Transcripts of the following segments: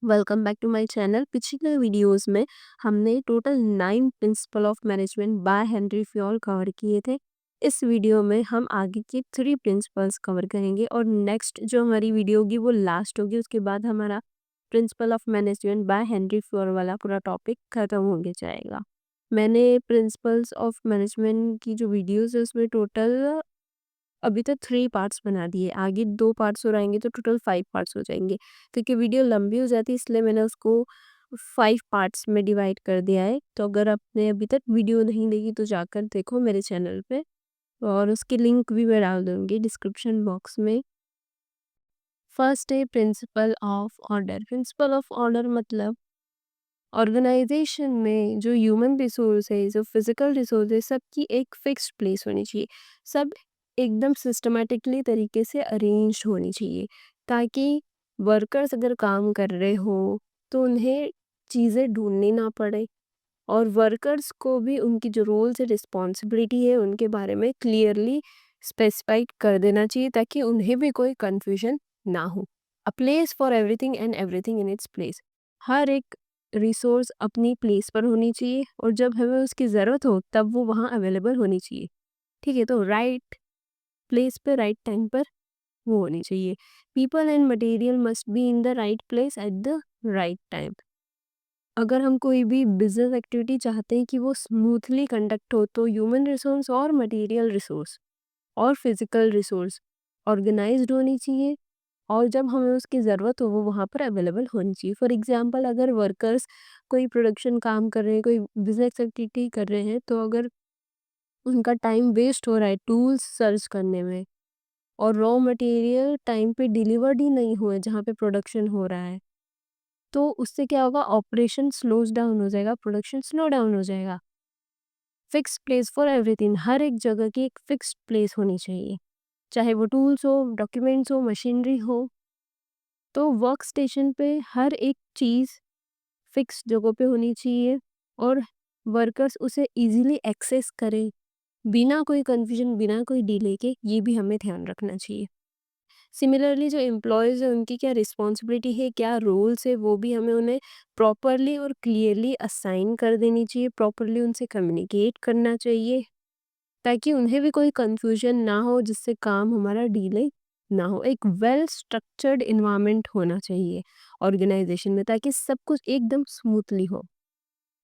Welcome back to my channel. पिछले videos में हमने total 9 principle of management by Henry Fayol cover किए थे। इस वीडियो में हम आगे के 3 प्रिंसिपल्स कवर करेंगे और नेक्स्ट जो हमारी वीडियो होगी वो लास्ट होगी। उसके बाद हमारा principal of management by Henry Fayol वाला पूरा टॉपिक खत्म हो गया जाएगा। मैंने प्रिंसिपल्स ऑफ मैनेजमेंट की जो वीडियोस है उसमें टोटल अभी तक 3 पार्ट्स बना दिए, आगे 2 पार्ट्स और आएँगे तो टोटल 5 पार्ट्स हो जाएँगे। क्योंकि वीडियो लंबी हो जाती है इसलिए मैंने उसको 5 पार्ट्स में डिवाइड कर दिया है। तो अगर आपने अभी तक वीडियो नहीं देखी तो जाकर देखो मेरे चैनल पे, और उसकी लिंक भी मैं डाल दूँगी डिस्क्रिप्शन बॉक्स में। फर्स्ट है principle of order. Principle of order मतलब ऑर्गेनाइजेशन में जो ह्यूमन रिसोर्स है, जो फिजिकल रिसोर्स है, सबकी एक फिक्स्ड प्लेस होनी चाहिए। सब एकदम सिस्टमेटिकली तरीके से अरेंज होनी चाहिए, ताकि वर्कर्स अगर काम कर रहे हो तो उन्हें चीज़ें ढूंढनी ना पड़े, और वर्कर्स को भी उनकी जो रोल्स है, रिस्पॉन्सिबिलिटी है, उनके बारे में क्लियरली स्पेसिफाइड कर देना चाहिए, ताकि उन्हें भी कोई कंफ्यूजन ना हो। A place for everything and everything in its place. हर एक रिसोर्स अपनी प्लेस पर होनी चाहिए, और जब हमें उसकी ज़रूरत हो तब वो वहाँ अवेलेबल होनी चाहिए। ठीक है, तो राइट प्लेस पे राइट टाइम पर वो होनी चाहिए। People and material must be in the right place at the right time. अगर हम कोई भी बिजनेस एक्टिविटी चाहते हैं कि वो स्मूथली कंडक्ट हो, तो ह्यूमन रिसोर्स और मटेरियल रिसोर्स और फिजिकल रिसोर्स ऑर्गेनाइज्ड होनी चाहिए, और जब हमें उसकी ज़रूरत हो वो वहाँ पर अवेलेबल होनी चाहिए। फॉर एग्जांपल, अगर वर्कर्स कोई प्रोडक्शन काम कर रहे हैं, कोई बिजनेस एक्टिविटी कर रहे हैं, तो अगर उनका टाइम वेस्ट हो रहा है टूल्स सर्च करने में, और रॉ मटेरियल टाइम पे डिलीवर्ड ही नहीं हुए जहाँ पे प्रोडक्शन हो रहा है, तो उससे क्या होगा, ऑपरेशन स्लोज डाउन हो जाएगा, प्रोडक्शन स्लो डाउन हो जाएगा। फिक्स प्लेस फॉर एवरीथिंग, हर एक जगह की एक फिक्स्ड प्लेस होनी चाहिए, चाहे वो टूल्स हो, डॉक्यूमेंट्स हो, मशीनरी हो। तो वर्क स्टेशन पे हर एक चीज़ फिक्स जगह पे होनी चाहिए, और वर्कर्स उसे इजीली एक्सेस करें बिना कोई कंफ्यूजन, बिना कोई डिले के, ये भी हमें ध्यान रखना चाहिए। सिमिलरली जो एम्प्लॉयज़ हैं उनकी क्या रिस्पॉन्सिबिलिटी है, क्या रोल्स है, वो भी हमें उन्हें प्रॉपरली और क्लियरली असाइन कर देनी चाहिए, प्रॉपरली उनसे कम्युनिकेट करना चाहिए, ताकि उन्हें भी कोई कंफ्यूजन ना हो, जिससे काम हमारा डिले ना हो। एक वेल स्ट्रक्चर्ड इन्वायरमेंट होना चाहिए ऑर्गेनाइजेशन में, ताकि सब कुछ एकदम स्मूथली हो।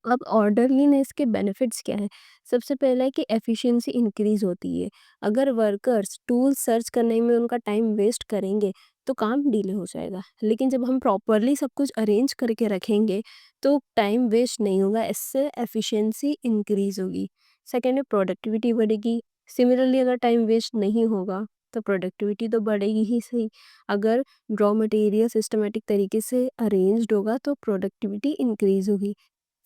अब ऑर्डरलीनेस के बेनिफिट्स क्या हैं? सबसे पहला है कि एफिशिएंसी इंक्रीज होती है। अगर वर्कर्स टूल सर्च करने में उनका टाइम वेस्ट करेंगे तो काम डिले हो जाएगा, लेकिन जब हम प्रॉपरली सब कुछ अरेंज करके रखेंगे तो टाइम वेस्ट नहीं होगा, इससे एफिशिएंसी इंक्रीज होगी। सेकेंड है प्रोडक्टिविटी बढ़ेगी। सिमिलरली अगर टाइम वेस्ट नहीं होगा तो प्रोडक्टिविटी तो बढ़ेगी ही सही। अगर रॉ मटेरियल सिस्टमेटिक तरीके से अरेंज्ड होगा तो प्रोडक्टिविटी इंक्रीज होगी।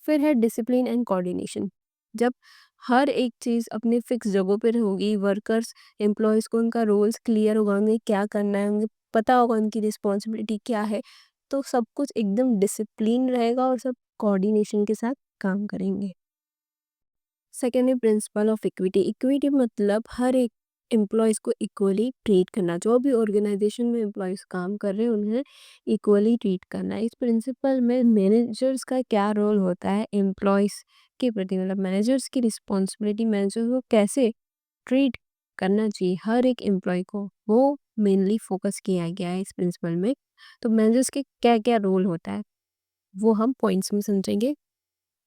फिर है डिसिप्लिन एंड कोऑर्डिनेशन। जब हर एक चीज़ अपनी फिक्स जगहों पे होगी, वर्कर्स एम्प्लॉयज़ को उनका रोल्स क्लियर होगा, उन्हें क्या करना है, उन्हें पता होगा उनकी रिस्पॉन्सिबिलिटी क्या है, तो सब कुछ एकदम डिसिप्लिन रहेगा और सब कोऑर्डिनेशन के साथ काम करेंगे। सेकेंड है प्रिंसिपल ऑफ इक्विटी। इक्विटी मतलब हर एक एम्प्लॉयज़ को इक्वली ट्रीट करना। जो भी ऑर्गेनाइजेशन में एम्प्लॉयज़ काम कर रहे हैं उन्हें इक्वली ट्रीट करना। इस प्रिंसिपल में मैनेजर्स का क्या रोल होता है एम्प्लॉयज़ के प्रति, मतलब मैनेजर्स की रिस्पॉन्सिबिलिटी, मैनेजर को कैसे ट्रीट करना चाहिए हर एक एम्प्लॉय को, वो मेनली फोकस किया गया है इस प्रिंसिपल में। तो मैनेजर्स के क्या क्या रोल होता है वो हम पॉइंट्स में समझेंगे,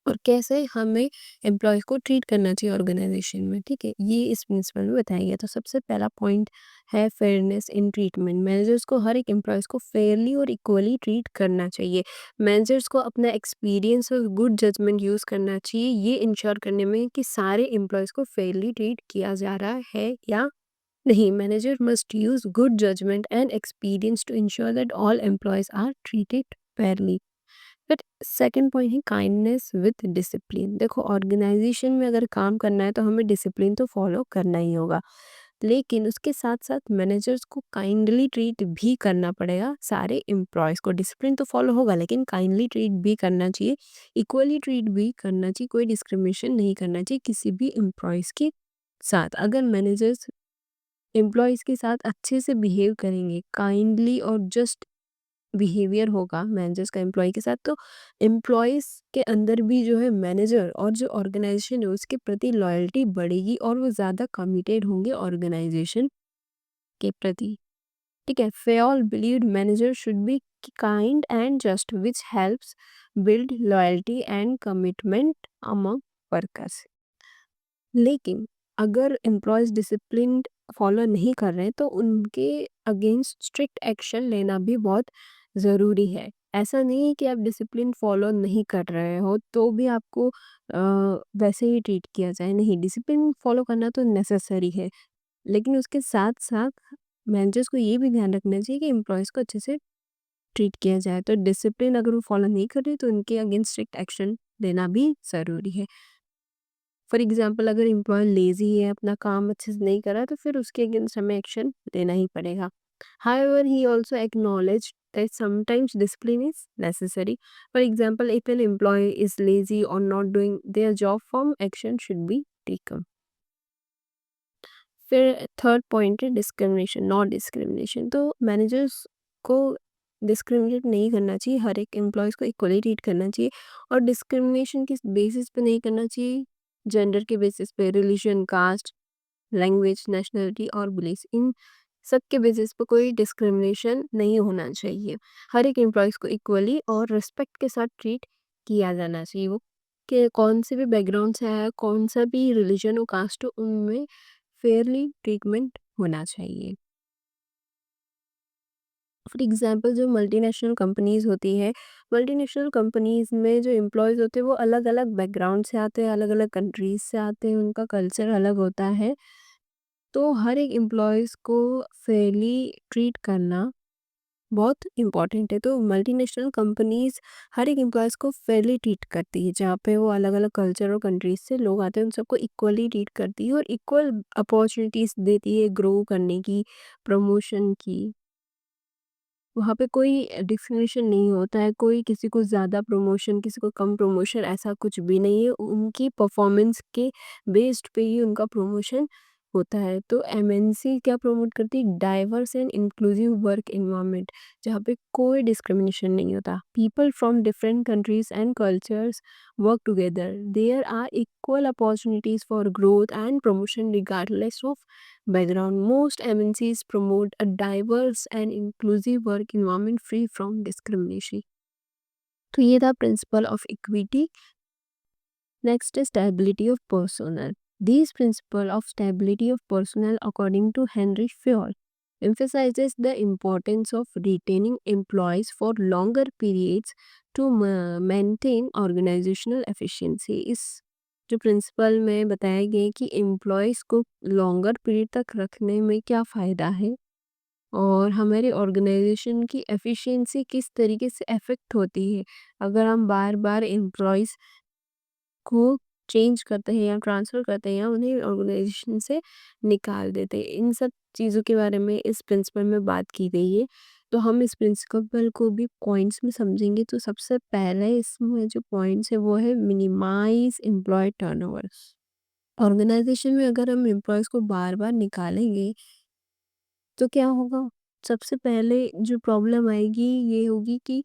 और कैसे हमें एम्प्लॉयज़ को ट्रीट करना चाहिए ऑर्गेनाइजेशन में। ठीक है, ये इस प्रिंसिपल में बताया गया। तो सबसे पहला पॉइंट है फेयरनेस इन ट्रीटमेंट। मैनेजर्स को हर एक एम्प्लॉयज़ को फेयरली और इक्वली ट्रीट करना चाहिए। मैनेजर्स को अपना एक्सपीरियंस और गुड जजमेंट यूज़ करना चाहिए, ये इंश्योर करने में कि सारे एम्प्लॉयज़ को फेयरली ट्रीट किया जा रहा है या नहीं। Manager must use good judgement and experience to ensure that all employees are treated fairly. फिर सेकंड पॉइंट है काइंडनेस विद डिसिप्लिन। देखो, ऑर्गेनाइजेशन में अगर काम करना है तो हमें डिसिप्लिन तो फॉलो करना ही होगा, लेकिन उसके साथ साथ मैनेजर्स को काइंडली ट्रीट भी करना पड़ेगा सारे एम्प्लॉयज़ को। डिसिप्लिन तो फॉलो होगा लेकिन काइंडली ट्रीट भी करना चाहिए, इक्वली ट्रीट भी करना चाहिए, कोई डिस्क्रिमिनेशन नहीं करना चाहिए किसी भी एम्प्लॉयज़ के साथ। अगर मैनेजर्स एम्प्लॉयज़ के साथ अच्छे से बिहेव करेंगे, काइंडली और जस्ट बिहेवियर होगा मैनेजर्स का एम्प्लॉय के साथ, तो एम्प्लॉयज़ के अंदर भी जो है मैनेजर और जो ऑर्गेनाइजेशन है उसके प्रति लॉयल्टी बढ़ेगी और वो ज़्यादा कमिटेड होंगे ऑर्गेनाइजेशन के प्रति। ठीक है, fair believed manager should be kind and just which helps build loyalty and commitment among workers. लेकिन अगर एम्प्लॉयज़ डिसिप्लिन फॉलो नहीं कर रहे हैं तो उनके अगेंस्ट स्ट्रिक्ट एक्शन लेना भी बहुत ज़रूरी है। ऐसा नहीं है कि आप डिसिप्लिन फॉलो नहीं कर रहे हो तो भी आपको वैसे ही ट्रीट किया जाए, नहीं, डिसिप्लिन फॉलो करना तो नेसेसरी है। लेकिन उसके साथ-साथ मैनेजर्स को ये भी ध्यान रखना चाहिए कि एम्प्लॉयज़ को अच्छे से ट्रीट किया जाए। तो डिसिप्लिन अगर वो फॉलो नहीं कर रहे तो उनके अगेंस्ट स्ट्रिक्ट एक्शन लेना भी ज़रूरी है। फॉर एग्ज़ाम्पल अगर एम्प्लॉय लेज़ी है, अपना काम अच्छे से नहीं कर रहा, तो फिर उसके अगेंस्ट हमें एक्शन लेना ही पड़ेगा। However he also acknowledged that sometimes discipline is necessary. For example, if an employee is lazy or not doing their job, firm action should be taken. फिर थर्ड पॉइंट है डिस्क्रिमिनेशन, नॉट डिस्क्रिमिनेशन। तो managers को discriminate नहीं करना चाहिए, हर एक employees को equally treat करना चाहिए और डिस्क्रिमिनेशन किस बेसिस पे नहीं करना चाहिए, जेंडर के बेसिस पे, रिलीजन, कास्ट, लैंग्वेज, नेशनलिटी और बिलीफ, इन सब के बेसिस पे कोई डिस्क्रिमिनेशन नहीं होना चाहिए। हर एक एम्प्लॉयज़ को इक्वली और रिस्पेक्ट के साथ ट्रीट किया जाना चाहिए। वो कि कौन से भी बैकग्राउंड से आया, कौन सा भी रिलीजन हो, कास्ट हो, उनमें फेयरली ट्रीटमेंट होना चाहिए। फॉर एग्जांपल जो मल्टीनेशनल कंपनीज़ होती है, मल्टीनेशनल कंपनीज़ में जो एम्प्लॉयज़ होते हैं वो अलग-अलग बैकग्राउंड से आते हैं, अलग-अलग कंट्रीज़ से आते हैं, उनका कल्चर अलग होता है। तो हर एक एम्प्लॉयज़ को फेयरली ट्रीट करना बहुत इम्पॉर्टेंट है। तो मल्टीनेशनल कंपनीज़ हर एक एम्प्लॉयज़ को फेयरली ट्रीट करती है, जहाँ पे वो अलग-अलग कल्चर और कंट्रीज़ से लोग आते हैं, उन सबको इक्वली ट्रीट करती है और इक्वल अपॉर्चुनिटीज़ देती है ग्रो करने की, प्रमोशन की। वहाँ पे कोई डिस्क्रिमिनेशन नहीं होता है, कोई किसी को ज़्यादा प्रमोशन, किसी को कम प्रमोशन, ऐसा कुछ भी नहीं है। उनकी परफॉर्मेंस के बेस्ड पे ही उनका प्रमोशन होता है। तो एमएनसी क्या प्रमोट करती है? Diverse and inclusive work environment, जहाँ पे कोई डिस्क्रिमिनेशन नहीं होता। People from different countries and cultures work together. There are equal opportunities for growth and promotion regardless of background. Most MNCs promote a diverse and inclusive work environment free from discrimination. तो ये था principle of equity. Next is stability of personnel. These principle of stability of personnel according to Henry Fayol emphasizes the importance of retaining employees for longer periods to maintain organizational efficiency. इस जो principal में बताया गया है कि employees को longer period तक रखने में क्या फ़ायदा है और हमारे ऑर्गेनाइजेशन की एफिशिएंसी किस तरीके से अफेक्ट होती है अगर हम बार बार एम्प्लॉयज़ को चेंज करते हैं या ट्रांसफ़र करते हैं या उन्हें ऑर्गेनाइजेशन से निकाल देते हैं। इन सब चीज़ों के बारे में इस प्रिंसिपल में बात की गई है। तो हम इस प्रिंसिपल को भी पॉइंट्स में समझेंगे। तो सबसे पहले इसमें जो पॉइंट्स है वो है मिनिमाइज़ एम्प्लॉयी टर्नओवर्स। ऑर्गेनाइजेशन में अगर हम एम्प्लॉयज़ को बार-बार निकालेंगे तो क्या होगा? सबसे पहले जो प्रॉब्लम आएगी ये होगी कि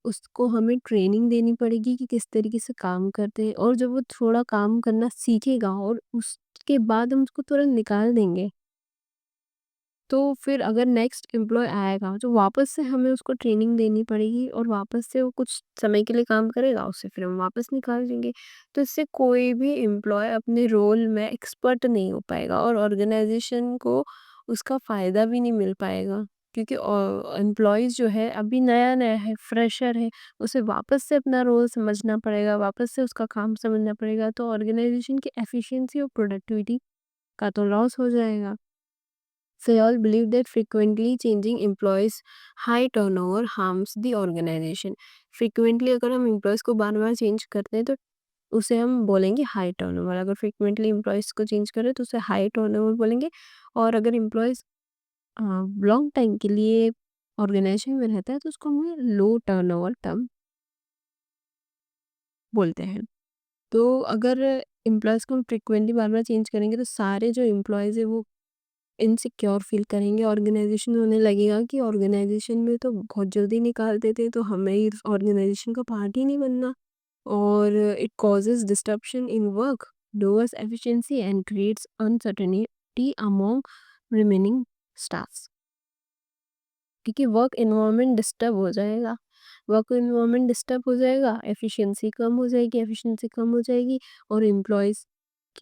उसको हमें ट्रेनिंग देनी पड़ेगी कि किस तरीके से काम करते हैं और जब वो थोड़ा काम करना सीखेगा और उसके बाद हम उसको तुरंत निकाल देंगे तो फिर अगर नेक्स्ट एम्प्लॉय आएगा तो वापस से हमें उसको ट्रेनिंग देनी पड़ेगी और वापस से वो कुछ समय के लिए काम करेगा, उससे फिर हम वापस निकाल देंगे। तो इससे कोई भी एम्प्लॉय अपने रोल में एक्सपर्ट नहीं हो पाएगा और ऑर्गेनाइजेशन को उसका फ़ायदा भी नहीं मिल पाएगा। क्योंकि एम्प्लॉयज़ जो है अभी नया-नया है, फ्रेशर है, उसे वापस से अपना रोल समझना पड़ेगा, वापस से उसका काम समझना पड़ेगा, तो ऑर्गेनाइजेशन की एफिशिएंसी और प्रोडक्टिविटी का तो लॉस हो जाएगा। Fayol believed that frequently changing employees high turnover harms the organization. Frequently अगर हम employees को बार-बार चेंज करते हैं तो उसे हम बोलेंगे हाई टर्नओवर। अगर फ्रीक्वेंटली एम्प्लॉयज़ को चेंज करें तो उसे हाई टर्नओवर बोलेंगे और अगर एम्प्लॉयज़ लॉन्ग टाइम के लिए ऑर्गेनाइजेशन में रहता है तो उसको हम लो टर्नओवर टर्म बोलते हैं। तो अगर एम्प्लॉयज़ को हम फ्रीक्वेंटली बार-बार चेंज करेंगे तो सारे जो एम्प्लॉयज़ हैं वो इनसिक्योर फील करेंगे ऑर्गेनाइजेशन में। उन्हें लगेगा कि ऑर्गेनाइजेशन में तो बहुत जल्दी निकाल देते हैं, तो हमें इस ऑर्गेनाइजेशन का पार्ट ही नहीं बनना। और it causes disruption in work, lowers efficiency and creates uncertainty among remaining staffs. क्योंकि वर्क एनवायरनमेंट डिस्टर्ब हो जाएगा, वर्क एनवायरनमेंट डिस्टर्ब हो जाएगा, एफिशिएंसी कम हो जाएगी, एफिशिएंसी कम हो जाएगी, और एम्प्लॉयज़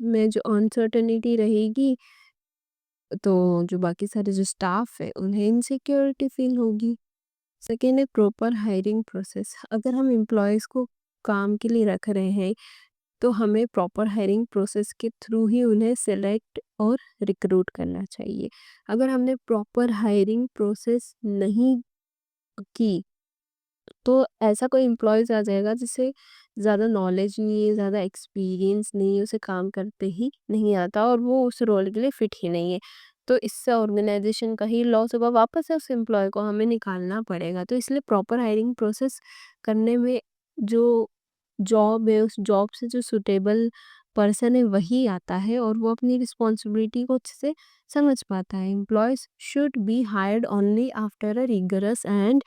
में जो अनसर्टेनिटी रहेगी, तो जो बाकी सारे जो स्टाफ है उन्हें इनसिक्योरिटी फील होगी। सेकेंड है प्रॉपर हायरिंग प्रोसेस। अगर हम एम्प्लॉयज़ को काम के लिए रख रहे हैं, तो हमें प्रॉपर हायरिंग प्रोसेस के थ्रू ही उन्हें सेलेक्ट और रिक्रूट करना चाहिए। अगर हमने प्रॉपर हायरिंग प्रोसेस नहीं की, तो ऐसा कोई एम्प्लॉयज़ आ जाएगा जिसे ज़्यादा नॉलेज नहीं है, ज़्यादा एक्सपीरियंस नहीं है, उसे काम करते ही नहीं आता और वो उस रोल के लिए फिट ही नहीं है। तो इससे ऑर्गेनाइजेशन का ही लॉस होगा, वापस से उस एम्प्लॉय को हमें निकालना पड़ेगा। तो इसलिए प्रॉपर हायरिंग प्रोसेस करने में जो जॉब है, उस जॉब से जो सूटेबल पर्सन है वही आता है, और वो अपनी रिस्पॉन्सिबिलिटी को अच्छे से समझ पाता है। Employees should be hired only after a rigorous and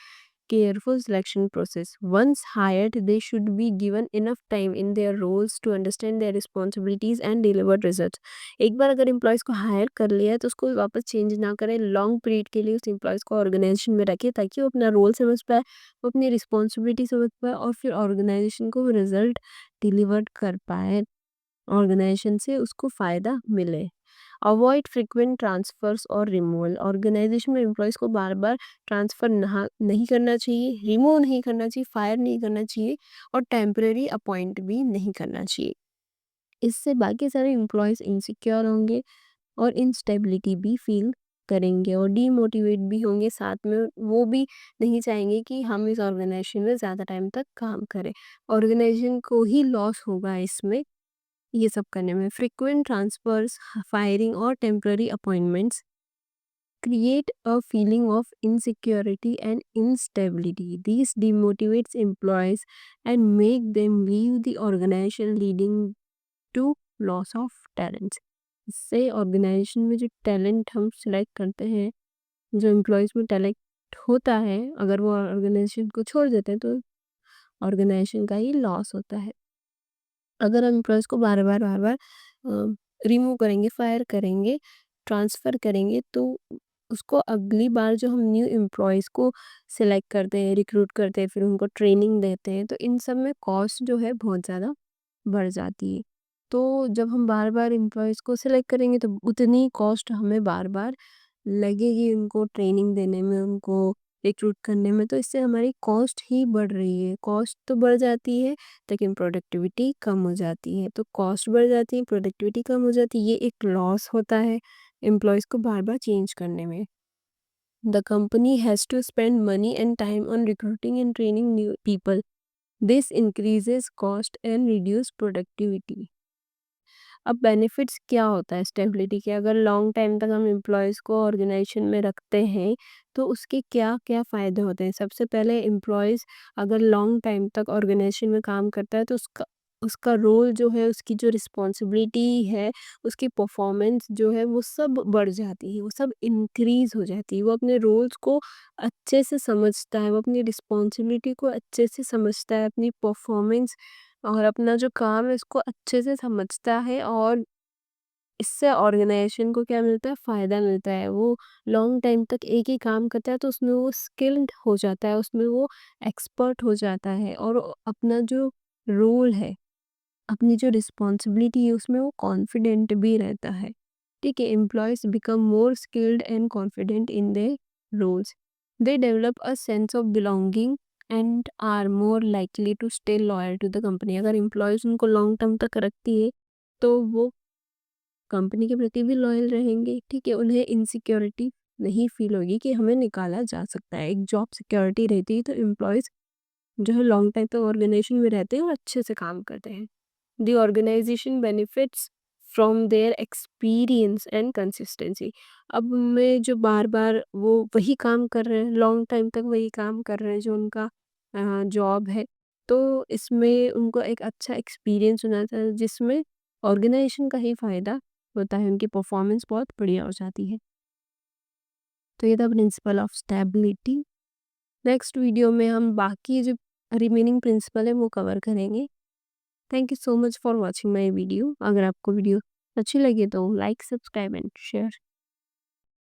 careful selection process. Once hired, they should be given enough time in their roles to understand their responsibilities and deliver results. एक बार अगर employees को higher कर लिया है, तो उसको वापस change ना करें। लॉन्ग पीरियड के लिए उस एम्प्लॉयज़ को ऑर्गेनाइजेशन में रखें, ताकि वो अपना रोल समझ पाए, वो अपनी रिस्पॉन्सिबिलिटी समझ पाए, और फिर ऑर्गेनाइजेशन को रिजल्ट डिलीवर कर पाए, ऑर्गेनाइजेशन से उसको फ़ायदा मिले। अवॉइड फ्रीक्वेंट ट्रांसफ़र्स और रिमूवल। ऑर्गेनाइजेशन में एम्प्लॉयज़ को बार-बार ट्रांसफ़र नहीं करना चाहिए, रिमूव नहीं करना चाहिए, फायर नहीं करना चाहिए, और टेम्परेरी अपॉइंट भी नहीं करना चाहिए। इससे बाकी सारे एम्प्लॉयज़ इनसिक्योर होंगे और इंस्टेबिलिटी भी फ़ील करेंगे और डीमोटिवेट भी होंगे। साथ में वो भी नहीं चाहेंगे कि हम इस ऑर्गेनाइजेशन में ज़्यादा टाइम तक काम करें। ऑर्गेनाइजेशन को ही लॉस होगा इसमें, ये सब करने में। फ्रीक्वेंट ट्रांसफर्स, फायरिंग और temporary appointments create a feeling of insecurity and instability. These demotivates employees and make them leave the organization, leading to loss of talents. इससे ऑर्गेनाइजेशन में जो टैलेंट हम सिलेक्ट करते हैं, जो एम्प्लॉयज़ में टैलेंट होता है, अगर वो ऑर्गेनाइजेशन को छोड़ देते हैं, तो ऑर्गेनाइजेशन का ही लॉस होता है। अगर हम एम्प्लॉयज़ को बार-बार रिमूव करेंगे, फायर करेंगे, ट्रांसफ़र करेंगे, तो उसको अगली बार जो हम न्यू एम्प्लॉयज़ को सिलेक्ट करते हैं, रिक्रूट करते हैं, फिर उनको ट्रेनिंग देते हैं, तो इन सब में कॉस्ट जो है बहुत ज़्यादा बढ़ जाती है। तो जब हम बार-बार एम्प्लॉयज़ को सिलेक्ट करेंगे, तो उतनी कॉस्ट हमें बार-बार लगेगी उनको ट्रेनिंग देने में, उनको रिक्रूट करने में, तो इससे हमारी कॉस्ट ही बढ़ रही है। कॉस्ट तो बढ़ जाती है, लेकिन प्रोडक्टिविटी कम हो जाती है। तो कॉस्ट बढ़ जाती है, प्रोडक्टिविटी कम हो जाती है, ये एक लॉस होता है एम्प्लॉयज़ को बार-बार चेंज करने में। The company has to spend money and time on recruiting and training new people. This increases cost and reduce productivity. अब बेनिफिट्स क्या होता है स्टेबिलिटी के? अगर लॉन्ग टाइम तक हम एम्प्लॉयज़ को ऑर्गेनाइजेशन में रखते हैं, तो उसके क्या-क्या फ़ायदे होते हैं? सबसे पहले एम्प्लॉयज़ अगर लॉन्ग टाइम तक ऑर्गेनाइजेशन में काम करता है, तो उसका उसका रोल जो है, उसकी जो रिस्पॉन्सिबिलिटी है, उसकी परफॉर्मेंस जो है, वो सब बढ़ जाती है, वो सब इंक्रीज़ हो जाती है। वो अपने रोल्स को अच्छे से समझता है, वो अपनी रिस्पॉन्सिबिलिटी को अच्छे से समझता है, अपनी परफॉर्मेंस और अपना जो काम है उसको अच्छे से समझता है, और इससे ऑर्गेनाइजेशन को क्या मिलता है? फ़ायदा मिलता है। वो लॉन्ग टाइम तक एक ही काम करता है, तो उसमें वो स्किल्ड हो जाता है, उसमें वो एक्सपर्ट हो जाता है, और अपना जो रोल है, अपनी जो रिस्पॉन्सिबिलिटी है, उसमें वो कॉन्फिडेंट भी रहता है। ठीक है? Employees become more skilled and confident in their roles. They develop a sense of belonging and are more likely to stay loyal to the company. अगर एम्प्लॉयज़ उनको लॉन्ग टर्म तक रखती है, तो वो कंपनी के प्रति भी लॉयल रहेंगे। ठीक है? उन्हें इनसिक्योरिटी नहीं फ़ील होगी कि हमें निकाला जा सकता है। एक जॉब सिक्योरिटी रहती है, तो एम्प्लॉयज़ जो है लॉन्ग टाइम तक ऑर्गेनाइजेशन में रहते हैं और अच्छे से काम करते हैं। The organization benefits from their experience and consistency। अब में जो बार-बार वो वही काम कर रहे हैं, लॉन्ग टाइम तक वही काम कर रहे हैं, जो उनका जॉब है, तो इसमें उनको एक अच्छा एक्सपीरियंस होना चाहिए, जिसमें ऑर्गेनाइजेशन का ही फ़ायदा होता है, उनकी परफॉर्मेंस बहुत बढ़िया हो जाती है। तो ये था principle of stability. Next video में हम बाकी जो रिमेनिंग प्रिंसिपल है वो कवर करेंगे। Thank you so much for watching my video. अगर आपको वीडियो अच्छी लगी तो लाइक, सब्सक्राइब एंड शेयर।